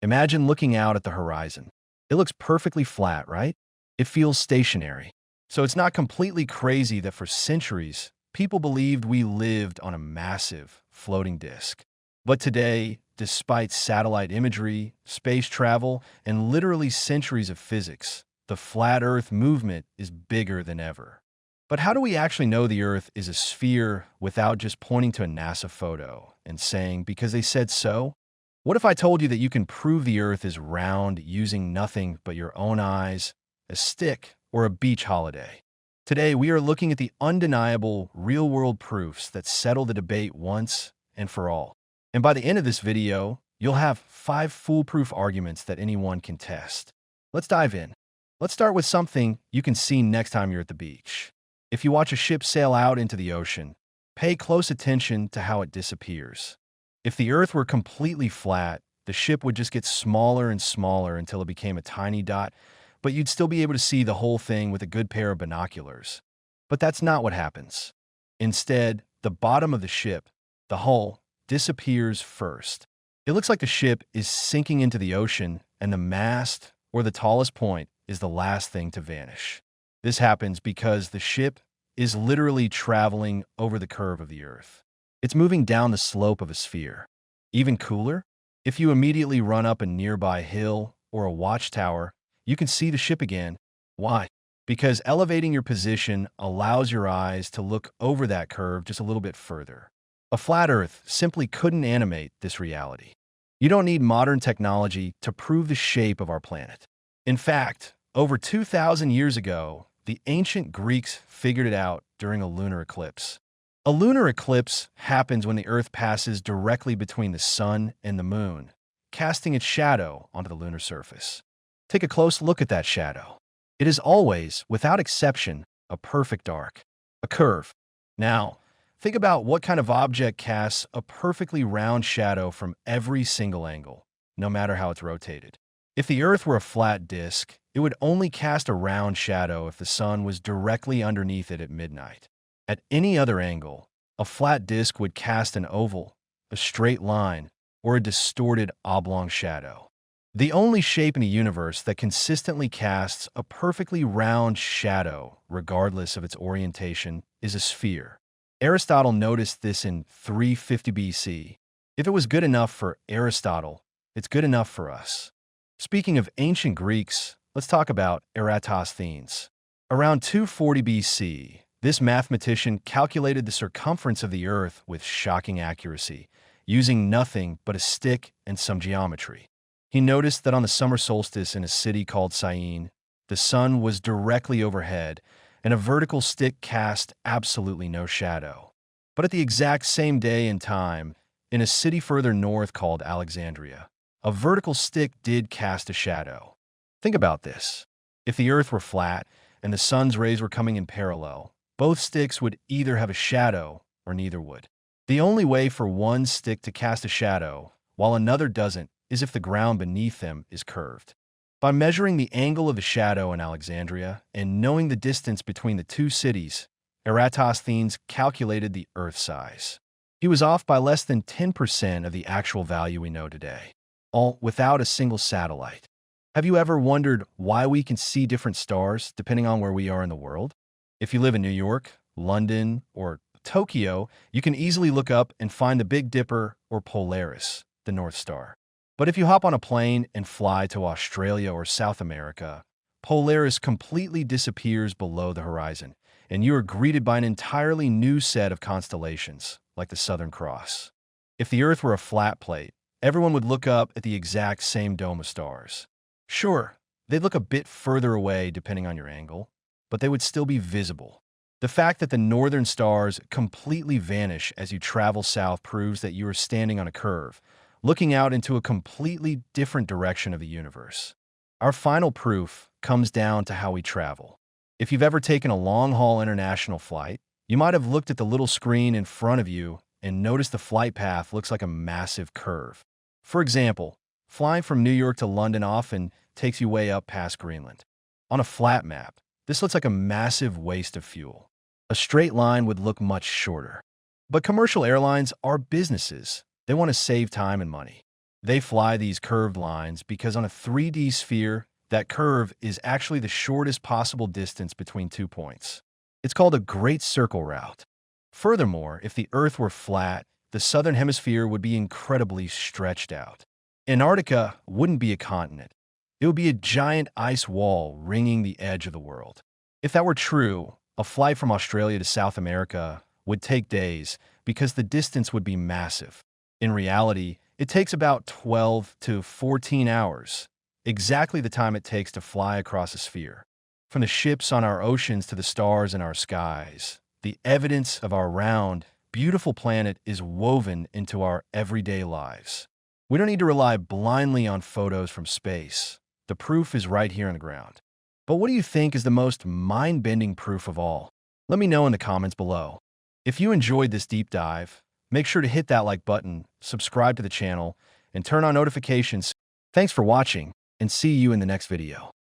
Imagine looking out at the horizon. It looks perfectly flat, right? It feels stationary. So it's not completely crazy that for centuries, people believed we lived on a massive, floating disk. But today, despite satellite imagery, space travel, and literally centuries of physics, the flat Earth movement is bigger than ever. But how do we actually know the Earth is a sphere without just pointing to a NASA photo and saying, because they said so? What if I told you that you can prove the Earth is round using nothing but your own eyes, a stick, or a beach holiday? Today, we are looking at the undeniable, real-world proofs that settle the debate once and for all. And by the end of this video, you'll have 5 foolproof arguments that anyone can test. Let's dive in. Let's start with something you can see next time you're at the beach. If you watch a ship sail out into the ocean, pay close attention to how it disappears. If the Earth were completely flat, the ship would just get smaller and smaller until it became a tiny dot, but you'd still be able to see the whole thing with a good pair of binoculars. But that's not what happens. Instead, the bottom of the ship, the hull, disappears first. It looks like the ship is sinking into the ocean, and the mast, or the tallest point, is the last thing to vanish. This happens because the ship is literally traveling over the curve of the Earth. It's moving down the slope of a sphere. Even cooler, if you immediately run up a nearby hill or a watchtower, you can see the ship again. Why? Because elevating your position allows your eyes to look over that curve just a little bit further. A flat Earth simply couldn't animate this reality. You don't need modern technology to prove the shape of our planet. In fact, over 2,000 years ago, the ancient Greeks figured it out during a lunar eclipse. A lunar eclipse happens when the Earth passes directly between the sun and the moon, casting its shadow onto the lunar surface. Take a close look at that shadow. It is always, without exception, a perfect arc, a curve. Now, think about what kind of object casts a perfectly round shadow from every single angle, no matter how it's rotated. If the Earth were a flat disk, it would only cast a round shadow if the sun was directly underneath it at midnight. At any other angle, a flat disk would cast an oval, a straight line, or a distorted oblong shadow. The only shape in the universe that consistently casts a perfectly round shadow, regardless of its orientation, is a sphere. Aristotle noticed this in 350 BC. If it was good enough for Aristotle, it's good enough for us. Speaking of ancient Greeks, let's talk about Eratosthenes. Around 240 BC, this mathematician calculated the circumference of the Earth with shocking accuracy, using nothing but a stick and some geometry. He noticed that on the summer solstice in a city called Syene, the sun was directly overhead, and a vertical stick cast absolutely no shadow. But at the exact same day and time, in a city further north called Alexandria, a vertical stick did cast a shadow. Think about this. If the Earth were flat and the sun's rays were coming in parallel, both sticks would either have a shadow or neither would. The only way for one stick to cast a shadow, while another doesn't, is if the ground beneath them is curved. By measuring the angle of the shadow in Alexandria and knowing the distance between the two cities, Eratosthenes calculated the Earth size. He was off by less than 10% of the actual value we know today, all without a single satellite. Have you ever wondered why we can see different stars depending on where we are in the world? If you live in New York, London, or Tokyo, you can easily look up and find the Big Dipper or Polaris, the North Star. But if you hop on a plane and fly to Australia or South America, Polaris completely disappears below the horizon, and you are greeted by an entirely new set of constellations, like the Southern Cross. If the Earth were a flat plate, everyone would look up at the exact same dome of stars. Sure, they'd look a bit further away depending on your angle, but they would still be visible. The fact that the northern stars completely vanish as you travel south proves that you are standing on a curve, looking out into a completely different direction of the universe. Our final proof comes down to how we travel. If you've ever taken a long-haul international flight, you might have looked at the little screen in front of you and noticed the flight path looks like a massive curve. For example, flying from New York to London often takes you way up past Greenland. On a flat map, this looks like a massive waste of fuel. A straight line would look much shorter. But commercial airlines are businesses. They want to save time and money. They fly these curved lines because on a 3D sphere, that curve is actually the shortest possible distance between 2 points. It's called a great circle route. Furthermore, if the Earth were flat, the southern hemisphere would be incredibly stretched out. Antarctica wouldn't be a continent. It would be a giant ice wall ringing the edge of the world. If that were true, a flight from Australia to South America would take days because the distance would be massive. In reality, it takes about 12 to 14 hours, exactly the time it takes to fly across a sphere. From the ships on our oceans to the stars in our skies, the evidence of our round, beautiful planet is woven into our everyday lives. We don't need to rely blindly on photos from space. The proof is right here on the ground. But what do you think is the most mind-bending proof of all? Let me know in the comments below. If you enjoyed this deep dive, make sure to hit that like button, subscribe to the channel, and turn on notifications. Thanks for watching, and see you in the next video.